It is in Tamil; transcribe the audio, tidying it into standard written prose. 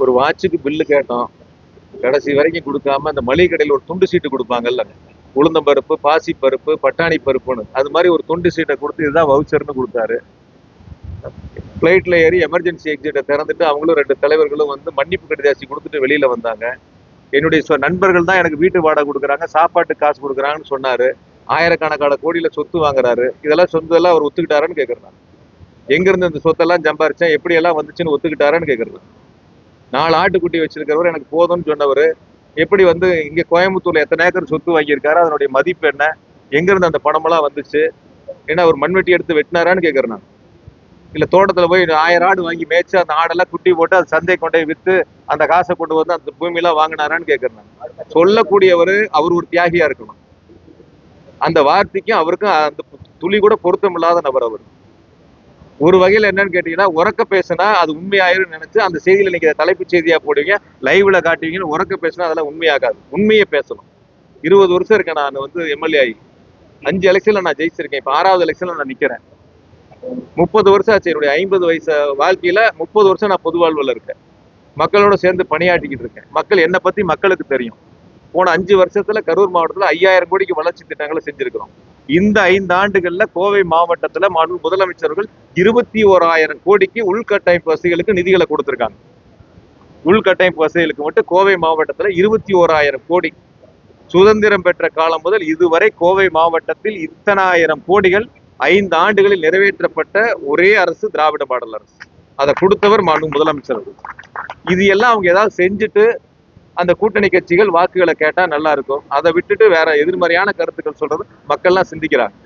ஒரு வாட்சுக்கு பில்லு கேட்டோம், கடைசி வரைக்கும் கொடுக்காம அந்த மளிகை கடையில் ஒரு துண்டு சீட்டு கொடுப்பாங்கல்ல, உளுந்தம்பருப்பு, பாசி பருப்பு, பட்டாணி பருப்புன்னு, அது மாதிரி ஒரு துண்டு சீட்டை கொடுத்து இதுதான் வவுச்சர்னு கொடுத்தாரு. பிளைட்ல ஏறி எமர்ஜென்சி எக்ஸிட்டை திறந்துட்டு அவங்களும் 2 தலைவர்களும் வந்து மன்னிப்பு கடிதாசி கொடுத்துட்டு வெளியில வந்தாங்க. என்னுடைய நண்பர்கள் தான் எனக்கு வீட்டு வாடகை கொடுக்குறாங்க, சாப்பாட்டுக்கு காசு கொடுக்குறாங்கன்னு சொன்னாரு. ஆயிரக்கணக்கான கோடியில சொத்து வாங்குறாரு. இதெல்லாம் சொந்தெல்லாம் அவர் ஒத்துக்கிட்டாருன்னு கேட்கறாங்க. எங்க இருந்து இந்த சொத்தெல்லாம் சம்பாரிச்சேன், எப்படி எல்லாம் வந்துச்சுன்னு ஒத்துக்கிட்டாருன்னு கேட்கறது. 4 ஆட்டுக்குட்டி வச்சிருக்கிறவர் எனக்கு போதும்னு சொன்னவர் எப்படி வந்து இங்க கோயம்புத்தூர்ல எத்தனை ஏக்கர் சொத்து வாங்கியிருக்காரு, அதனுடைய மதிப்பு என்ன, எங்க இருந்து அந்த பணமெல்லாம் வந்துச்சு, ஏன்னா ஒரு மண்வெட்டி எடுத்து வெட்டினாரான்னு கேட்கறேன் நான். இல்ல தோட்டத்துல போய் 1000 ஆடு வாங்கி மேய்ச்சு அந்த ஆடெல்லாம் குட்டி போட்டு அது சந்தை கொண்டே வித்து அந்த காசை கொண்டு வந்து அந்த பூமியெல்லாம் வாங்கினாரான்னு கேட்கறேன். சொல்லக்கூடியவர் அவர் ஒரு தியாகியா இருக்கணும். அந்த வார்த்தைக்கும் அவருக்கும் அந்த துளி கூட பொருத்தம் இல்லாத நபர் அவர். ஒரு வகையில என்னன்னு கேட்டீங்கன்னா, உறக்க பேசினா அது உண்மையாயிரும் நினைச்சு அந்த செய்தியில நீங்க தலைப்புச் செய்தியா போடுவீங்க, லைவ்ல காட்டுவீங்கன்னு. உறக்க பேசினா அதெல்லாம் உண்மையாகாது. உண்மையை பேசணும். 20 வருஷம் இருக்கேன் நான் வந்து எம்எல்ஏ ஆகி. 5 எலெக்ஷன்ல நான் ஜெயிச்சிருக்கேன். இப்ப 6வது எலெக்ஷன்ல நான் நிக்கிறேன். 30 வருஷம் ஆச்சு என்னுடைய 50 வயசு வாழ்க்கையில. 30 வருஷம் நான் பொது வாழ்வுல இருக்கேன். மக்களோட சேர்ந்து பணியாற்றிக்கிட்டு இருக்கேன். மக்கள் என்னை பத்தி மக்களுக்கு தெரியும். போன 5 வருஷத்துல கரூர் மாவட்டத்துல 5000 கோடிக்கு வளர்ச்சி திட்டங்களை செஞ்சிருக்கிறோம். இந்த 5 ஆண்டுகள்ல கோவை மாவட்டத்துல மாண்பு முதலமைச்சர்கள் 21,000 கோடிக்கு உள்கட்டமைப்பு வசதிகளுக்கு நிதிகளை கொடுத்திருக்காங்க. உள்கட்டமைப்பு வசதிகளுக்கு மட்டும் கோவை மாவட்டத்துல 21,000 கோடி. சுதந்திரம் பெற்ற காலம் முதல் இதுவரை கோவை மாவட்டத்தில் இத்தனை ஆயிரம் கோடிகள் 5 ஆண்டுகளில் நிறைவேற்றப்பட்ட ஒரே அரசு திராவிட மாடல் அரசு. அதை கொடுத்தவர் மாண்பு முதலமைச்சர். இது எல்லாம் அவங்க ஏதாவது செஞ்சுட்டு அந்த கூட்டணி கட்சிகள் வாக்குகளை கேட்டா நல்லா இருக்கும். அதை விட்டுட்டு வேற எதிர்மறையான கருத்துக்கள் சொல்றது மக்கள்லாம் சிந்திக்கிறாங்க.